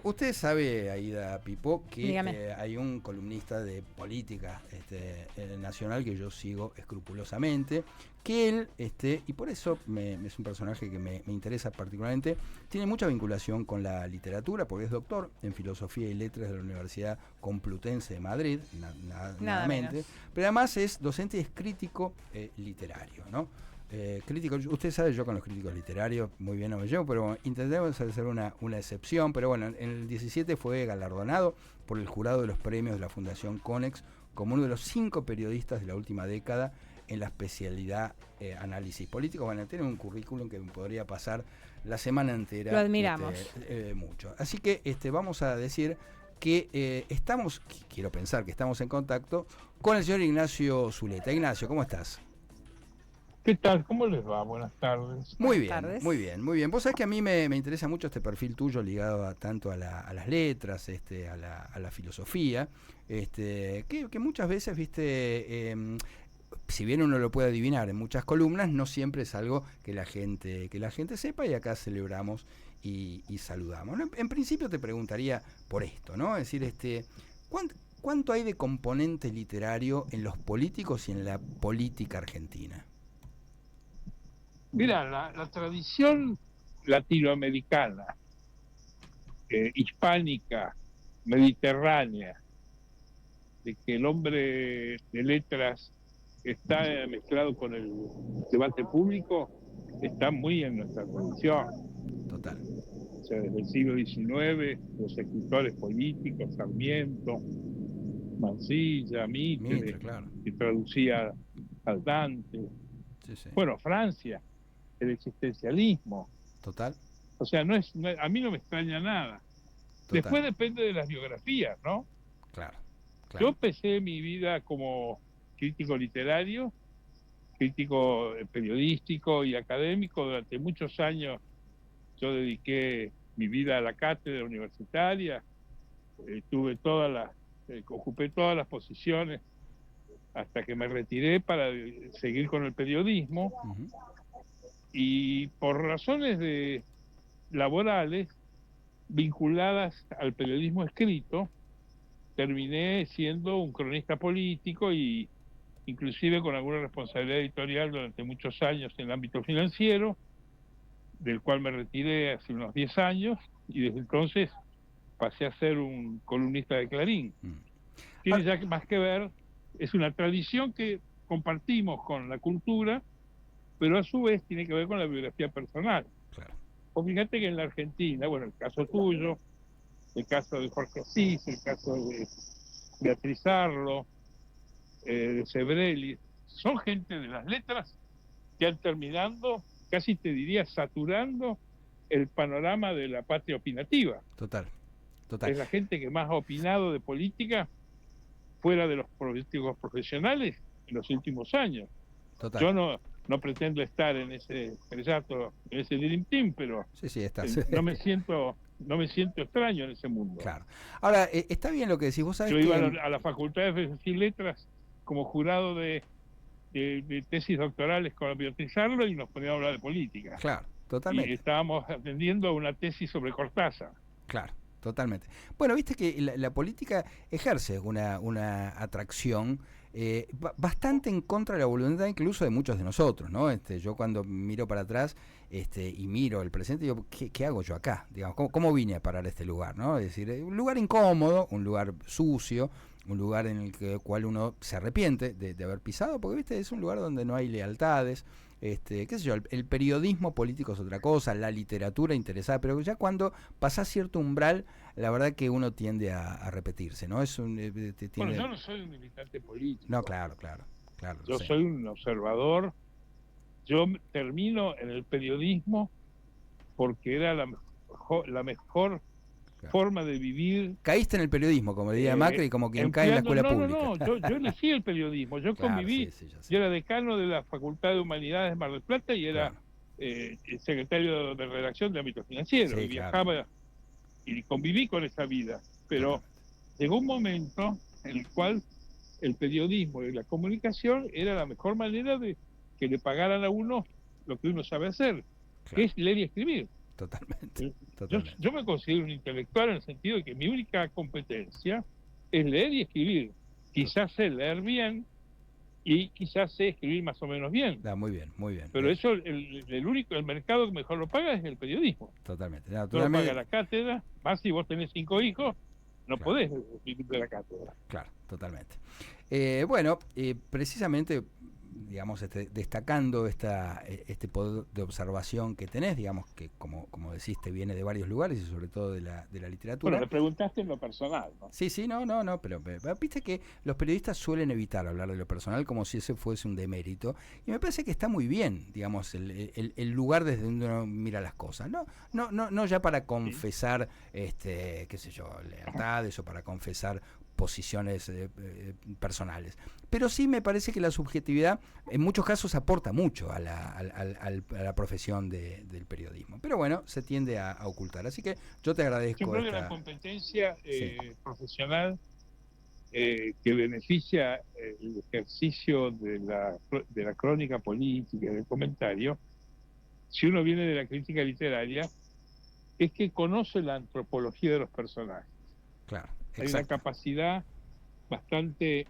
Usted sabe, Aida Pipó, que Dígame. hay un columnista de política nacional que yo sigo escrupulosamente, que él, y por eso es un personaje que me interesa particularmente, tiene mucha vinculación con la literatura, porque es doctor en Filosofía y Letras de la Universidad Complutense de Madrid, nada Nada mente, menos. pero además es docente y es crítico literario, ¿no? Crítico, usted sabe, yo con los críticos literarios muy bien no me llevo, pero intentemos hacer una excepción. Pero bueno, en el 17 fue galardonado por el jurado de los premios de la Fundación Conex como uno de los 5 periodistas de la última década en la especialidad análisis político. Bueno, tiene un currículum que me podría pasar la semana entera. Lo admiramos. Mucho. Así que vamos a decir que quiero pensar que estamos en contacto con el señor Ignacio Zuleta. Ignacio, ¿cómo estás? ¿Qué tal? ¿Cómo les va? Buenas tardes. Muy Buenas bien, muy tardes. bien, muy bien. Vos sabés que a mí me interesa mucho este perfil tuyo ligado tanto a las letras, a la filosofía, que muchas veces, si bien uno lo puede adivinar en muchas columnas, no siempre es algo que la gente sepa, y acá celebramos y saludamos. En principio te preguntaría por esto, ¿no? Es decir, ¿cuánto hay de componente literario en los políticos y en la política argentina? Mira, la tradición latinoamericana, hispánica, mediterránea, de que el hombre de letras está mezclado con el debate público, está muy en nuestra tradición. Total. O sea, desde el siglo XIX, los escritores políticos, Sarmiento, Mansilla, Mitre, Mitre, claro. que traducía al Dante. Sí, sí. Bueno, Francia, el existencialismo. Total, O sea, a mí no me extraña nada. total. Después depende de las biografías, ¿no? Claro, Yo claro. empecé mi vida como crítico literario, crítico periodístico y académico. Durante muchos años yo dediqué mi vida a la cátedra universitaria, tuve ocupé todas las posiciones hasta que me retiré para seguir con el periodismo, Ujú. y por razones laborales vinculadas al periodismo escrito, terminé siendo un cronista político y inclusive con alguna responsabilidad editorial durante muchos años en el ámbito financiero, del cual me retiré hace unos 10 años, y desde entonces pasé a ser un columnista de Clarín. Mm. Tiene Ahora, ya más que ver, es una tradición que compartimos con la cultura, pero a su vez tiene que ver con la biografía personal. claro. O fíjate que en la Argentina, bueno, el caso tuyo, el caso de Jorge Asís, el caso de Beatriz Arlo, de Sebrelli, son gente de las letras que han terminando, casi te diría, saturando el panorama de la patria opinativa. Total, total, Es la gente que más ha opinado de política fuera de los políticos profesionales en los últimos años. total. Yo no pretendo estar en ese estrellato, en ese Dream Team, pero Sí, sí, estás. no me siento extraño en ese mundo. Claro. Ahora, está bien lo que decís. Vos sabés Yo iba que. a la Facultad de Filosofía y Letras como jurado de tesis doctorales con Beatriz Arlo, y nos poníamos a hablar de política. Claro, Y totalmente. estábamos atendiendo a una tesis sobre Cortázar. Claro, totalmente. Bueno, viste que la política ejerce una atracción bastante en contra de la voluntad incluso de muchos de nosotros, ¿no? Yo cuando miro para atrás y miro el presente, digo, ¿qué hago yo acá? Digamos, ¿cómo vine a parar a este lugar, ¿no? Es decir, un lugar incómodo, un lugar sucio, un lugar en el cual uno se arrepiente de haber pisado, porque, viste, es un lugar donde no hay lealtades. Qué sé yo, el periodismo político es otra cosa, la literatura interesada, pero ya cuando pasás cierto umbral, la verdad que uno tiende a repetirse, ¿no? Bueno, Tiene. yo no soy un militante No, político, claro, claro, claro, lo yo sé. soy un observador. Yo termino en el periodismo porque era la mejor Claro. forma de vivir, Caíste en el periodismo, como diría Macri, como quien cae en la escuela pública. no, yo elegí el periodismo, yo Claro, conviví, sí, sí, ya sé. yo era decano de la Facultad de Humanidades de Mar del Plata y era Claro, secretario de redacción de ámbito financiero, y sí, claro, viajaba y conviví con esa vida, pero totalmente. llegó un momento en el cual el periodismo y la comunicación era la mejor manera de que le pagaran a uno lo que uno sabe hacer, que Claro, es leer y escribir. totalmente, Yo, totalmente. yo me considero un intelectual en el sentido de que mi única competencia es leer y escribir. Quizás sé leer bien y quizás sé escribir más o menos bien, Ah, muy bien, muy bien. pero eso el mercado que mejor lo paga es el periodismo. Totalmente. No lo paga Naturalmente, la cátedra, más si vos tenés 5 hijos, no claro. podés vivir de la cátedra. Claro, totalmente. Bueno, precisamente, digamos, destacando este poder de observación que tenés, digamos, que como decís, te viene de varios lugares y sobre todo de la Bueno, literatura. me preguntaste en lo personal, ¿no? Sí, sí, no, pero viste que los periodistas suelen evitar hablar de lo personal como si ese fuese un demérito. Y me parece que está muy bien, digamos, el lugar desde donde uno mira las cosas. No ya para Sí. confesar, qué sé yo, lealtades o para confesar posiciones personales. Pero sí me parece que la subjetividad en muchos casos aporta mucho a la profesión del periodismo. Pero bueno, se tiende a ocultar. Así que yo te Yo agradezco creo que la esta... competencia Sí, profesional que beneficia el ejercicio de la crónica política, del comentario, si uno viene de la crítica literaria, es que conoce la antropología de los personajes. claro, Hay una exacto. capacidad bastante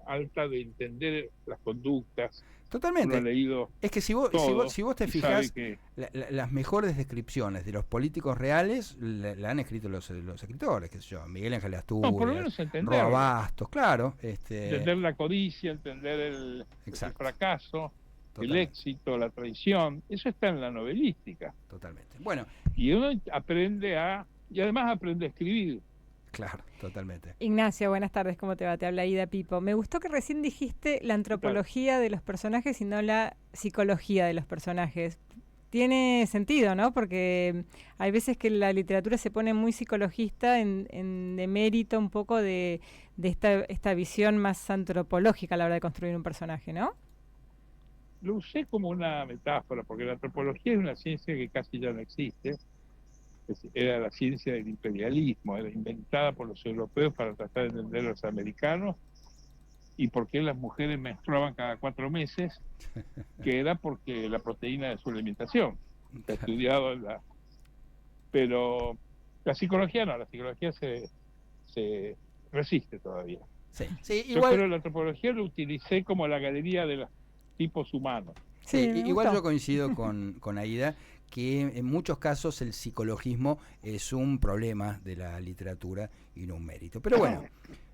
alta de entender las conductas. Uno ha Totalmente. leído Es que todo si vos te y sabe fijás, que las mejores descripciones de los políticos reales la han escrito los escritores, qué sé yo, Miguel Ángel no, por lo Asturias, menos Roa entenderlo, Bastos, claro, entender la codicia, entender el exacto, fracaso, el totalmente, éxito, la traición, eso está en la novelística. totalmente. Bueno, Y uno y además aprende a escribir. claro, totalmente. Ignacio, buenas tardes, ¿cómo te va? Te habla Ida Pipo. Me gustó que recién dijiste la ¿Qué tal? antropología de los personajes y no la psicología de los personajes. Tiene sentido, ¿no? Porque hay veces que la literatura se pone muy psicologista en demérito un poco de esta visión más antropológica a la hora de construir un personaje, ¿no? Lo usé como una metáfora, porque la antropología es una ciencia que casi ya no existe. Era la ciencia del imperialismo, era inventada por los europeos para tratar de entender a los americanos y por qué las mujeres menstruaban cada 4 meses, que era porque la proteína de su alimentación. Se ha estudiado pero la psicología no, la psicología se resiste todavía. Sí, sí, Yo igual, creo que la antropología lo utilicé como la galería de los tipos humanos. sí, Sí, me igual gustó. yo coincido con Aida que en muchos casos el psicologismo es un problema de la literatura y no un mérito. Pero bueno,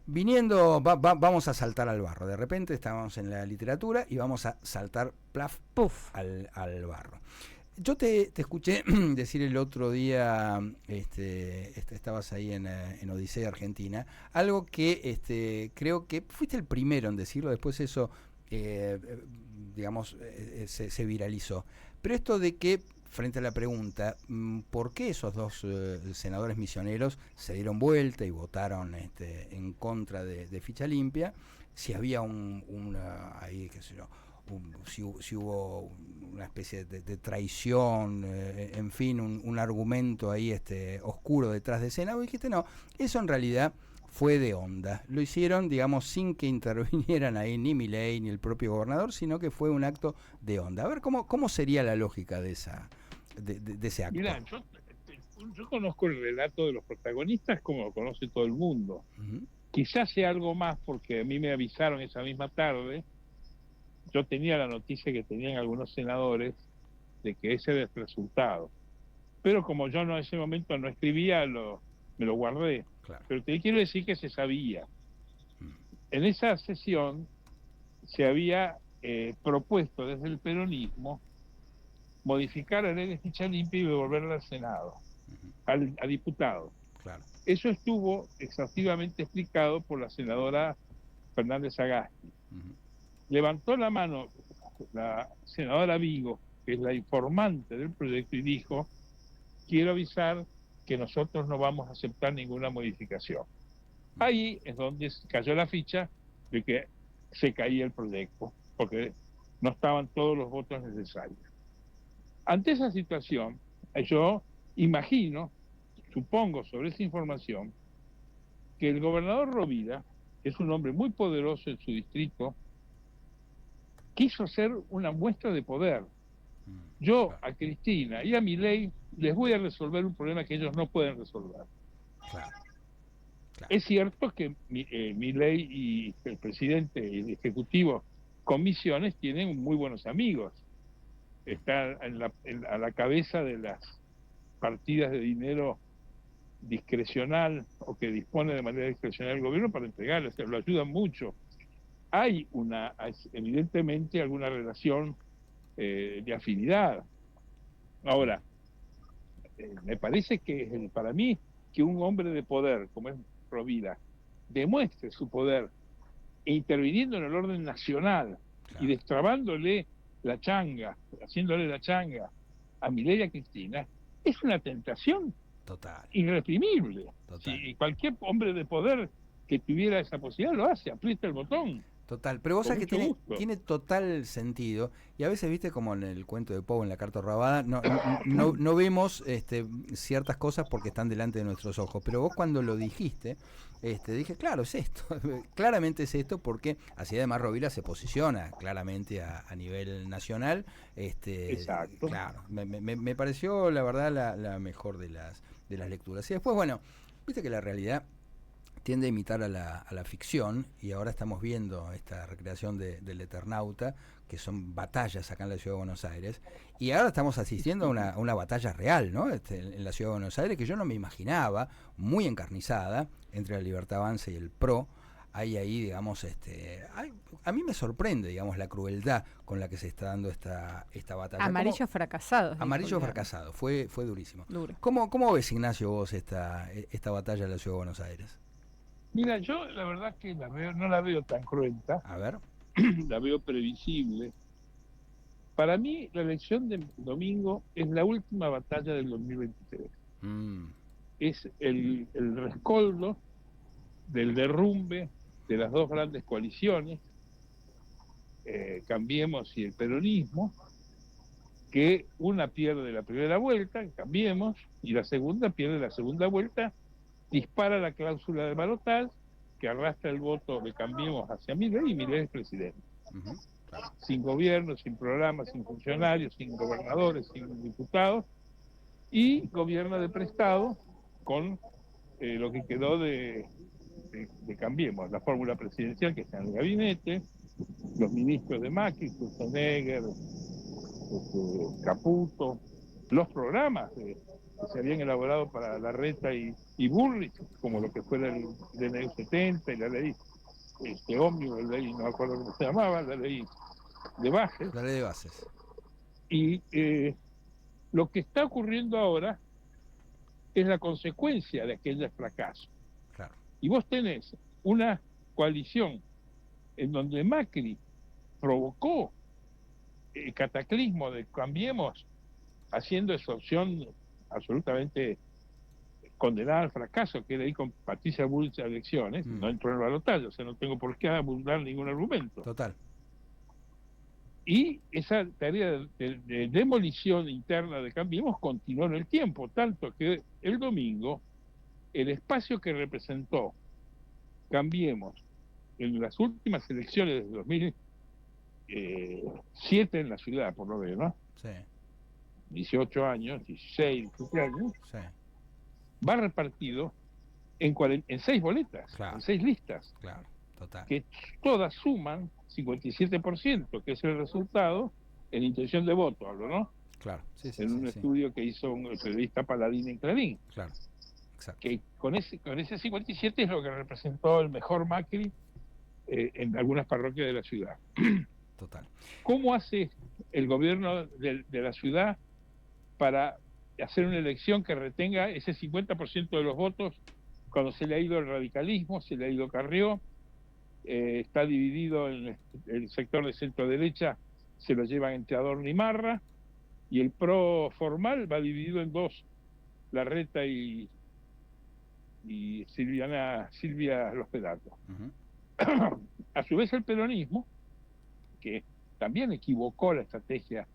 viniendo, vamos a saltar al barro. De repente estábamos en la literatura y vamos a saltar plaf Puf. al barro. Yo te escuché decir el otro día, estabas ahí en Odisea, Argentina, algo que creo que fuiste el primero en decirlo, después eso, eh, digamos, se viralizó. Pero esto de que, frente a la pregunta, ¿por qué esos dos senadores misioneros se dieron vuelta y votaron en contra de Ficha Limpia? Si había ahí, qué sé yo, si hubo una especie de traición, en fin, un argumento ahí oscuro detrás de escena, vos dijiste no, eso en realidad fue de onda. Lo hicieron, digamos, sin que intervinieran ahí ni Milei ni el propio gobernador, sino que fue un acto de onda. A ver, ¿cómo sería la lógica de ese acto? Mirá, yo conozco el relato de los protagonistas como lo conoce todo el mundo. Ujú. Quizás sea algo más porque a mí me avisaron esa misma tarde. Yo tenía la noticia que tenían algunos senadores de que ese era el resultado. Pero como yo en ese momento no escribía, me lo guardé. Claro. Pero te quiero decir que se sabía. Mm. En esa sesión se había propuesto desde el peronismo modificar la ley de ficha limpia y devolverla al Senado, Ujú. a diputados. Claro. Eso estuvo exhaustivamente explicado por la senadora Fernández Sagasti. Ujú. Levantó la mano la senadora Vigo, que es la informante del proyecto, y dijo, quiero avisar que nosotros no vamos a aceptar ninguna modificación. Ahí es donde cayó la ficha de que se caía el proyecto, porque no estaban todos los votos necesarios. Ante esa situación, yo imagino, supongo sobre esa información, que el gobernador Rovira, que es un hombre muy poderoso en su distrito, quiso hacer una muestra de poder. Yo Claro. a Cristina y a Milei les voy a resolver un problema que ellos no pueden resolver. Claro, claro. Es cierto que Milei y el presidente y el ejecutivo con Misiones tienen muy buenos amigos. Está a la cabeza de las partidas de dinero discrecional o que dispone de manera discrecional el gobierno para entregarles, lo ayudan mucho. Hay evidentemente alguna relación de afinidad. Ahora, me parece que para mí que un hombre de poder como es Rovira demuestre su poder interviniendo en el orden nacional, claro, y destrabándole la changa, haciéndole la changa a Milei y a Cristina, es una tentación total, irreprimible. Total. Si cualquier hombre de poder que tuviera esa posibilidad lo hace, aprieta el botón. Total, pero vos sabés que tiene total sentido, y a veces, viste, como en el cuento de Poe, en la carta robada, no vemos ciertas cosas porque están delante de nuestros ojos, pero vos cuando lo dijiste, dije, claro, es esto, claramente es esto, porque así además Rovira se posiciona claramente a nivel nacional. Exacto. Claro, me pareció la verdad la mejor de las lecturas. Y después, bueno, viste que la realidad tiende a imitar a la ficción, y ahora estamos viendo esta recreación del Eternauta, que son batallas acá en la Ciudad de Buenos Aires, y ahora estamos asistiendo a una batalla real, ¿no? En la Ciudad de Buenos Aires, que yo no me imaginaba, muy encarnizada, entre la Libertad Avanza y el PRO. Hay ahí, digamos, a mí me sorprende, digamos, la crueldad con la que se está dando esta batalla. Amarillo fracasado. Amarillo fracasado, fue durísimo. Duro. ¿Cómo ves, Ignacio, vos esta batalla de la Ciudad de Buenos Aires? Mira, yo la verdad que no la veo tan cruenta. A ver. La veo previsible. Para mí, la elección de domingo es la última batalla del 2023. Es el rescoldo del derrumbe de las dos grandes coaliciones, Cambiemos y el peronismo, que una pierde la primera vuelta, Cambiemos, y la segunda pierde la segunda vuelta, dispara la cláusula de balotaje que arrastra el voto de Cambiemos hacia Milei, y Milei es presidente. Claro. Sin gobierno, sin programa, sin funcionarios, sin gobernadores, sin diputados, y gobierna de prestado con lo que quedó de Cambiemos, la fórmula presidencial que está en el gabinete, los ministros de Macri, Sturzenegger, Caputo, los programas que se habían elaborado para Larreta y Bullrich, como lo que fue el DNU 70 y la ley ómnibus, la ley, no me acuerdo cómo se llamaba, la ley de bases. La ley de bases. Y lo que está ocurriendo ahora es la consecuencia de aquel fracaso. Claro. Y vos tenés una coalición en donde Macri provocó el cataclismo de Cambiemos, haciendo esa opción absolutamente condenada al fracaso, que era ir con Patricia Bullrich a elecciones, no entró en el balotaje, o sea, no tengo por qué abundar ningún argumento. Total. Y esa tarea de demolición interna de Cambiemos continuó en el tiempo, tanto que el domingo el espacio que representó Cambiemos en las últimas elecciones de 2007 en la ciudad, por lo menos, sí, 18 años, 16, 17 años, sí, va repartido en 6 boletas, claro, en 6 listas, claro, total, que todas suman 57%, que es el resultado en intención de voto, hablo, ¿no? Claro, sí, en un estudio que hizo un periodista Paladín en Clarín. Claro, exacto. Que con ese 57 es lo que representó el mejor Macri en algunas parroquias de la ciudad. Total. ¿Cómo hace el gobierno de la ciudad para hacer una elección que retenga ese 50% de los votos cuando se le ha ido el radicalismo, se le ha ido Carrió, está dividido en el sector de centro derecha, se lo llevan entre Adorno y Marra, y el PRO formal va dividido en dos, Larreta y Silvia Lospedato. A su vez el peronismo, que también equivocó la estrategia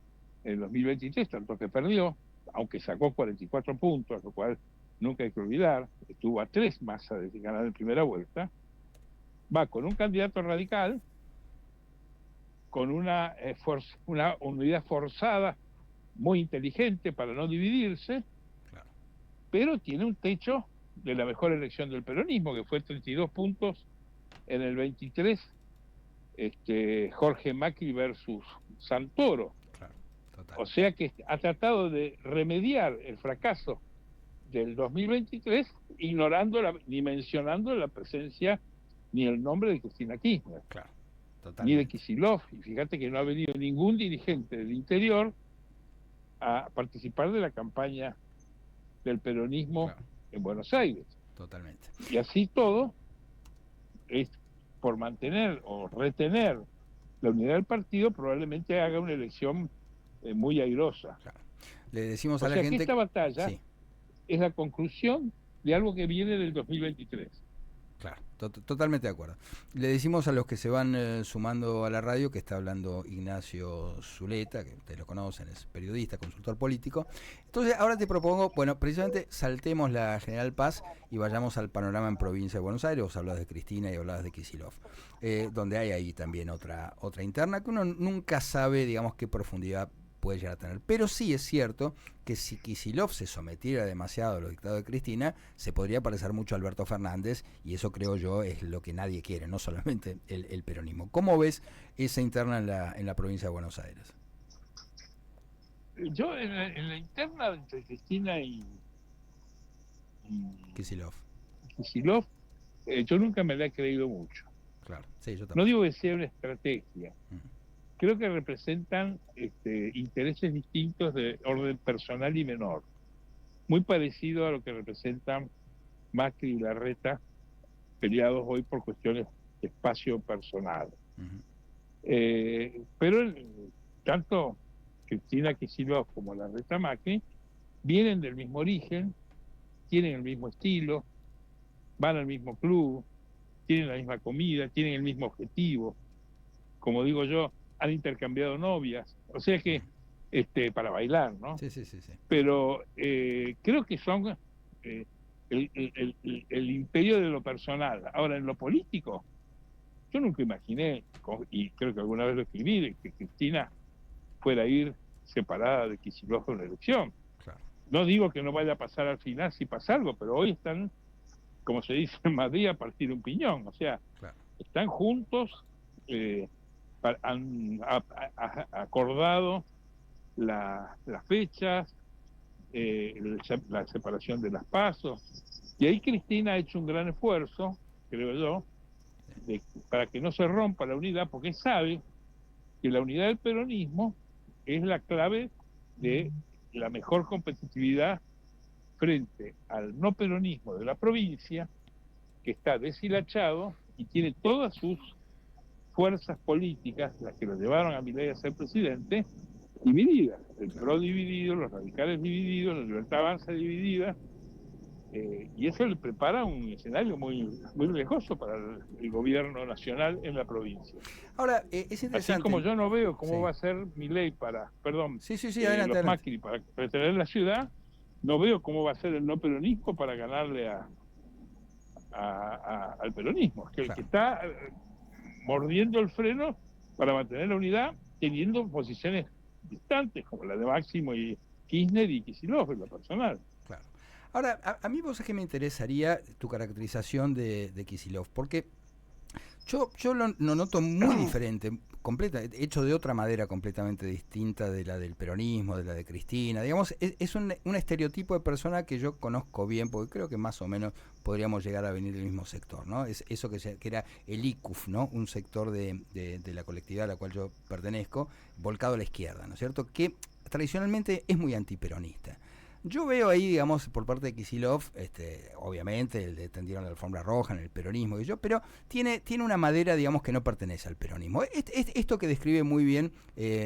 en el 2023, tanto que perdió, aunque sacó 44 puntos, lo cual nunca hay que olvidar, estuvo a 3 Massa de ganar en primera vuelta, va con un candidato radical, con una unidad forzada muy inteligente para no dividirse, pero tiene un techo de la mejor elección del peronismo, que fue 32 puntos en el 23, Jorge Macri versus Santoro. Claro, total. O sea que ha tratado de remediar el fracaso del 2023, ignorando ni mencionando la presencia ni el nombre de Cristina Kirchner, Claro, ni totalmente. de Kicillof. Y fíjate que no ha venido ningún dirigente del interior a participar de la campaña del peronismo, Claro, en Buenos Aires. totalmente. Y así todo es por mantener o retener la unidad del partido, probablemente haga una elección muy airosa. Claro. Le decimos O a la sea que gente... esta batalla Sí, es la conclusión de algo que viene del 2023. claro, totalmente de acuerdo. Le decimos a los que se van sumando a la radio que está hablando Ignacio Zuleta, que ustedes lo conocen, es periodista, consultor político. Entonces ahora te propongo, bueno, precisamente saltemos la General Paz y vayamos al panorama en provincia de Buenos Aires. Vos hablabas de Cristina y hablabas de Kicillof, donde hay ahí también otra interna que uno nunca sabe, digamos, qué profundidad puede llegar a tener. Pero sí es cierto que si Kicillof se sometiera demasiado a los dictados de Cristina, se podría parecer mucho a Alberto Fernández, y eso creo yo es lo que nadie quiere, no solamente el peronismo. ¿Cómo ves esa interna en la provincia de Buenos Aires? Yo en la interna entre Cristina y Kicillof. Kicillof, yo nunca me la he creído mucho. Claro, sí, yo No también. digo que sea una estrategia. Uh-huh. Creo que representan intereses distintos de orden personal y menor, muy parecido a lo que representan Macri y Larreta, peleados hoy por cuestiones de espacio personal. Uh-huh. Pero tanto Cristina Kicillof como Larreta Macri vienen del mismo origen, tienen el mismo estilo, van al mismo club, tienen la misma comida, tienen el mismo objetivo. Como digo yo, han intercambiado novias, o sea que para bailar, ¿no? Sí, sí, sí, sí. Pero creo que son el imperio de lo personal. Ahora, en lo político, yo nunca imaginé, y creo que alguna vez lo escribí, de que Cristina fuera a ir separada de Kicillof en una elección. Claro. No digo que no vaya a pasar al final si pasa algo, pero hoy están, como se dice en Madrid, a partir un piñón. O sea, Claro. están juntos, han acordado las fechas, la separación de las PASO, y ahí Cristina ha hecho un gran esfuerzo, creo yo, para que no se rompa la unidad, porque sabe que la unidad del peronismo es la clave de la mejor competitividad frente al no peronismo de la provincia, que está deshilachado y tiene todas sus fuerzas políticas, las que lo llevaron a Milei a ser presidente, divididas. El PRO dividido, los radicales divididos, la Libertad Avanza dividida, y eso le prepara un escenario muy, muy riesgoso para el gobierno nacional en la provincia. Ahora, es interesante. Así como yo no veo cómo Sí. va a ser Milei Sí, adelante, los adelante. Macri para retener la ciudad, no veo cómo va a ser el no peronismo para ganarle al peronismo, que Claro. el que está mordiendo el freno para mantener la unidad, teniendo posiciones distantes, como la de Máximo y Kirchner y Kicillof en lo personal. Claro. Ahora, a mí vos es que me interesaría tu caracterización de Kicillof, porque yo lo noto muy diferente, hecho de otra madera completamente distinta de la del peronismo, de la de Cristina. Digamos, es un estereotipo de persona que yo conozco bien, porque creo que más o menos podríamos llegar a venir del mismo sector, ¿no? Es eso que era el ICUF, ¿no? Un sector de la colectividad a la cual yo pertenezco, volcado a la izquierda, ¿no es cierto? Que tradicionalmente es muy antiperonista. Yo veo ahí, digamos, por parte de Kicillof, obviamente, el de tendieron la alfombra roja en el peronismo, pero tiene una madera, digamos, que no pertenece al peronismo. Esto que describe muy bien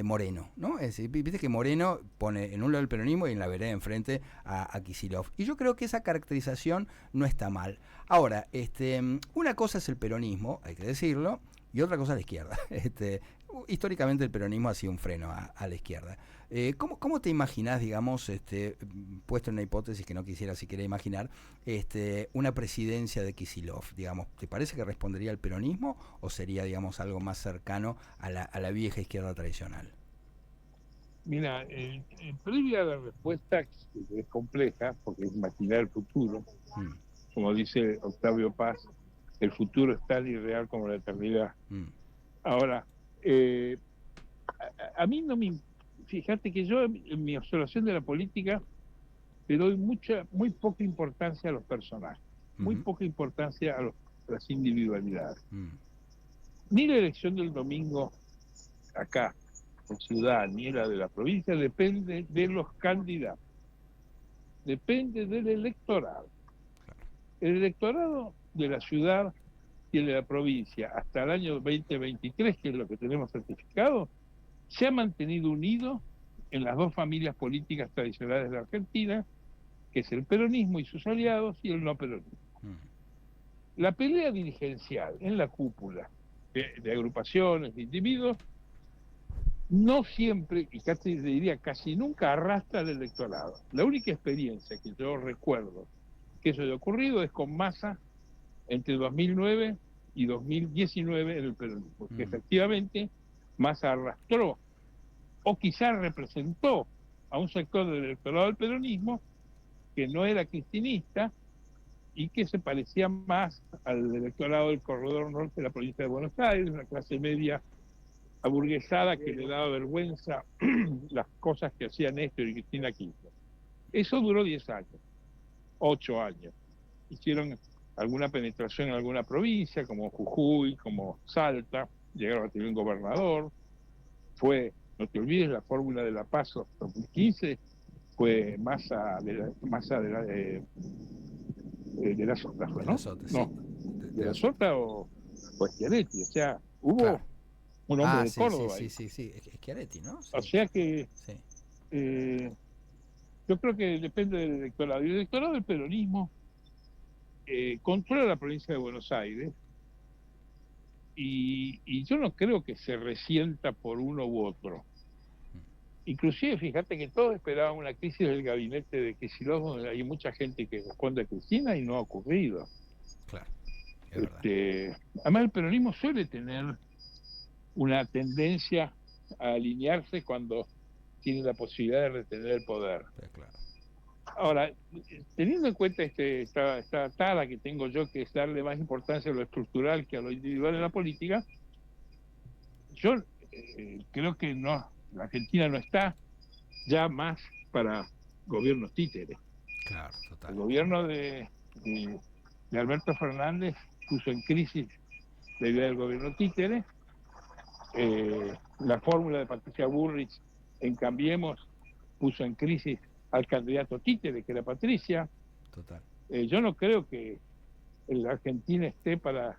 Moreno, ¿no? Viste que Moreno pone en un lado el peronismo y en la vereda enfrente a Kicillof. Y yo creo que esa caracterización no está mal. Ahora, una cosa es el peronismo, hay que decirlo, y otra cosa es la izquierda. Históricamente el peronismo ha sido un freno a la izquierda. ¿Cómo te imaginás, digamos, puesto en una hipótesis que no quisiera siquiera imaginar, una presidencia de Kicillof? Digamos, ¿te parece que respondería al peronismo o sería, digamos, algo más cercano a la vieja izquierda tradicional? Mira, previa a la respuesta, que es compleja, porque es imaginar el futuro, Mm, como dice Octavio Paz, el futuro es tan irreal como la eternidad. mm, Ahora, a mí no me... Fíjate que yo en mi observación de la política le doy muy poca importancia a los personajes, muy ujú, poca importancia a las individualidades. mm, Ni la elección del domingo acá, en Ciudad, ni la de la provincia, depende de los candidatos, depende del electorado. El electorado de la ciudad y el de la provincia hasta el año 2023, que es lo que tenemos certificado, se ha mantenido unido en las dos familias políticas tradicionales de la Argentina, que es el peronismo y sus aliados y el no peronismo. mm, La pelea dirigencial en la cúpula de agrupaciones, de individuos, no siempre, y casi diría casi nunca, arrastra al electorado. La única experiencia que yo recuerdo que eso haya ocurrido es con Massa entre 2009 y 2019 en el peronismo, que efectivamente Massa arrastró o quizás representó a un sector del electorado del peronismo que no era cristinista y que se parecía más al electorado del corredor norte de la provincia de Buenos Aires, una clase media aburguesada que le daba vergüenza las cosas que hacían Néstor y Cristina Kirchner. Eso duró 10 años, 8 años. Hicieron alguna penetración en alguna provincia, como Jujuy, como Salta, llegaron a tener un gobernador. No te olvides, la fórmula de la PASO 2015 fue Massa de la Sota, de ¿no? las otras, sí. No, de la Sota o Schiaretti, o sea, hubo Claro. un hombre de Sí, Córdoba sí, ahí. sí, sí, sí. Schiaretti, ¿no? Sí, O sea que sí. eh, yo creo que depende del electorado. Y el electorado del peronismo controla la provincia de Buenos Aires y yo no creo que se resienta por uno u otro. Inclusive, fíjate que todos esperaban una crisis del gabinete de Kicillof, donde hay mucha gente que responde a Cristina y no ha ocurrido. Claro, es verdad. Además, el peronismo suele tener una tendencia a alinearse cuando tiene la posibilidad de retener el poder. Claro. Ahora, teniendo en cuenta esta tara que tengo yo, que es darle más importancia a lo estructural que a lo individual en la política, yo creo que no, la Argentina no está ya más para gobiernos títeres. Claro, total. El gobierno de Alberto Fernández puso en crisis la idea del gobierno títere. La fórmula de Patricia Bullrich en Cambiemos puso en crisis al candidato títere, que era Patricia. Total. Yo no creo que la Argentina esté para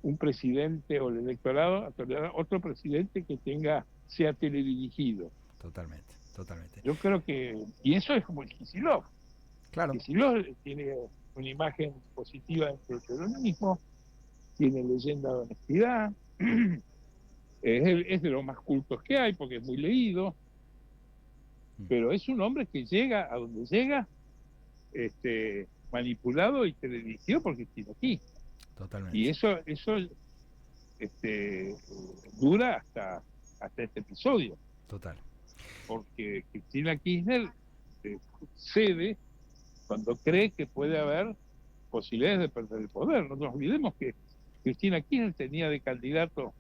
un presidente o el electorado, otro presidente que sea teledirigido. Totalmente, totalmente. Yo creo que, y eso es como el Kicillof. Claro. Kicillof tiene una imagen positiva entre el peronismo, tiene leyenda de honestidad, es de los más cultos que hay porque es muy leído, pero es un hombre que llega a donde llega, manipulado y teledirigido por Cristina Kirchner. Totalmente. Y eso dura hasta este episodio. Total. Porque Cristina Kirchner cede cuando cree que puede haber posibilidades de perder el poder. No nos olvidemos que Cristina Kirchner tenía de candidato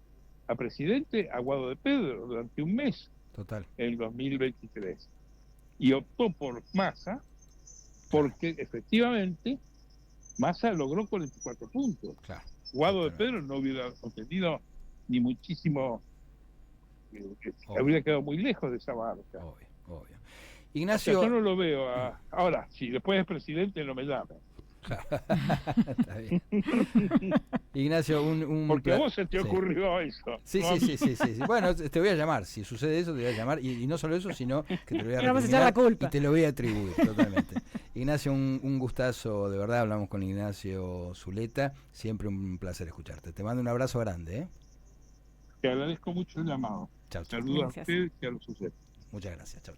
a presidente a Guado de Pedro durante un mes. Total. En el 2023. Y optó por Massa porque efectivamente Massa logró 44 puntos. Claro. Guado de Pedro no hubiera obtenido ni muchísimo, habría quedado muy lejos de esa marca. Obvio. Ignacio. O sea, yo no lo veo. Ahora, si después es presidente, no me llame. Claro. Está bien. Ignacio, porque a vos se te ocurrió eso. Sí, ¿no? sí. Bueno, te voy a llamar. Si sucede eso, te voy a llamar. Y no solo eso, sino que te lo voy a vamos a echar la culpa. Y te lo voy a atribuir totalmente. Ignacio, un gustazo, de verdad. Hablamos con Ignacio Zuleta. Siempre un placer escucharte. Te mando un abrazo grande. Te agradezco mucho el llamado. Chao. Saludos a ustedes y a los sucesos. Muchas gracias. Chao.